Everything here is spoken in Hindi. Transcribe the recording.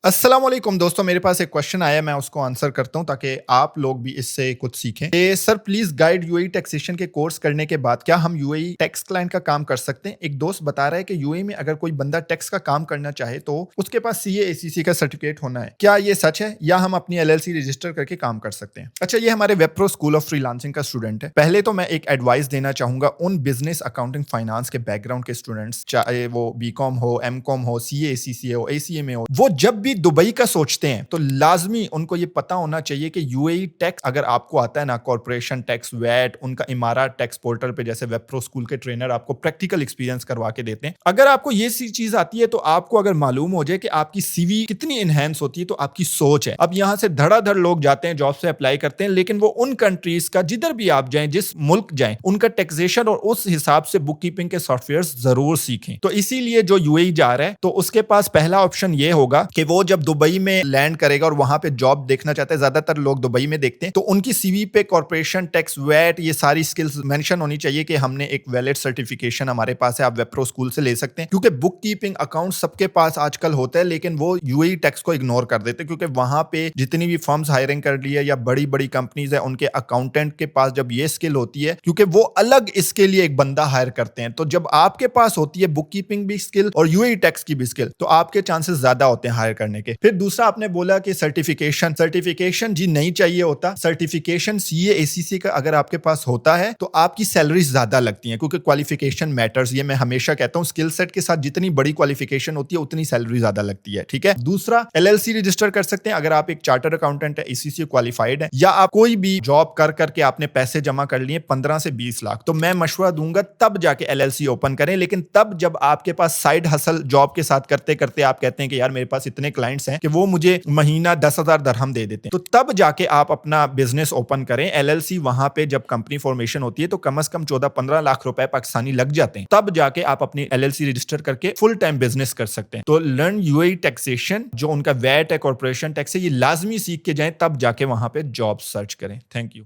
अस्सलाम वालेकुम दोस्तों, मेरे पास एक क्वेश्चन आया, मैं उसको आंसर करता हूं ताकि आप लोग भी इससे कुछ सीखें। Sir please guide UAE taxation के कोर्स करने के बाद क्या हम यूएई टैक्स क्लाइंट का काम कर सकते हैं? एक दोस्त बता रहा है कि यूएई में अगर कोई बंदा टैक्स का काम करना चाहे तो उसके पास सीए एसीसी का सर्टिफिकेट होना है। क्या ये सच है या हम अपनी एलएलसी रजिस्टर करके काम कर सकते हैं? अच्छा, ये हमारे वेबप्रो स्कूल ऑफ फ्रीलांसिंग का स्टूडेंट है। पहले तो मैं एक एडवाइस देना चाहूंगा उन बिजनेस अकाउंटिंग फाइनेंस के बैकग्राउंड के स्टूडेंट्स, चाहे वो बीकॉम हो, एमकॉम हो, सीए एसीसी हो, एसीएमए हो, वो जब भी दुबई का सोचते हैं तो लाजमी उनको ये पता होना चाहिए कि यूएई टैक्स अगर आपको आता है ना, कॉर्पोरेशन टैक्स, वैट, उनका इमारत टैक्स पोर्टल पे जैसे वेबप्रो स्कूल के ट्रेनर आपको प्रैक्टिकल एक्सपीरियंस करवा के देते हैं। अगर आपको ये सी चीज आती है तो आपको अगर मालूम हो जाए कि आपकी सीवी कितनी इनहेंस होती है तो आपकी सोच है। अब यहां से धड़ाधड़ लोग जाते हैं, जॉब से अप्लाई करते हैं, लेकिन वो उन कंट्रीज का, जिधर भी आप जाएं, जिस मुल्क जाएं, उनका टैक्सेशन और उस हिसाब से बुक कीपिंग के सॉफ्टवेयर जरूर सीखें। तो इसीलिए जो यूएई जा रहा है तो उसके पास पहला ऑप्शन ये होगा कि वो जब दुबई में लैंड करेगा और वहां पे जॉब देखना चाहता है, ज्यादातर लोग दुबई में देखते हैं, तो उनकी सीवी पे कॉर्पोरेशन टैक्स, वैट, ये सारी स्किल्स मेंशन होनी चाहिए कि हमने एक वैलिड सर्टिफिकेशन हमारे पास है। आप वेबप्रो स्कूल से ले सकते हैं, क्योंकि बुक कीपिंग अकाउंट सबके पास आजकल होता है, लेकिन वो यूएई टैक्स को इग्नोर कर देते हैं, क्योंकि वहां पे जितनी भी फर्म्स हायरिंग कर रही है या बड़ी बड़ी कंपनीज है, उनके अकाउंटेंट के पास जब ये स्किल होती है, क्योंकि वो अलग इसके लिए एक बंदा हायर करते हैं, तो जब आपके पास होती है बुक कीपिंग भी स्किल और यूएई टैक्स की भी स्किल, तो आपके चांसेस ज्यादा होते हैं हायर करने के। फिर दूसरा आपने बोला कि सर्टिफिकेशन जी नहीं चाहिए होता। सर्टिफिकेशन सीए एसीसी का अगर आपके पास होता है तो आपकी सैलरी ज्यादा लगती है, क्योंकि क्वालिफिकेशन मैटर्स, ये मैं हमेशा कहता हूं। स्किल सेट के साथ जितनी बड़ी क्वालिफिकेशन होती है उतनी सैलरी ज्यादा लगती है, ठीक है। दूसरा, एलएलसी रजिस्टर कर सकते हैं अगर आप एक चार्टर्ड अकाउंटेंट है, एसीसी क्वालिफाइड है, या आप कोई भी जॉब कर करके आपने पैसे जमा कर लिए 15 से 20 लाख, तो मैं मशवरा दूंगा तब जाके एलएलसी ओपन करें। लेकिन तब जब आपके पास साइड हसल जॉब के साथ करते करते आप कहते हैं कि यार मेरे पास इतने क्लाइंट्स हैं कि वो मुझे महीना 10,000 दरहम दे देते हैं, तो तब जाके आप अपना बिजनेस ओपन करें। एलएलसी वहां पे जब कंपनी फॉर्मेशन होती है तो कम से कम 14-15 लाख रुपए पाकिस्तानी लग जाते हैं, तब जाके आप अपनी एलएलसी रजिस्टर करके फुल टाइम बिजनेस कर सकते हैं। तो लर्न यूएई टैक्सेशन, जो उनका वैट है, कॉर्पोरेशन टैक्स है, ये लाजमी सीख के जाएं, तब जाके वहां पे जॉब सर्च करें। Thank you.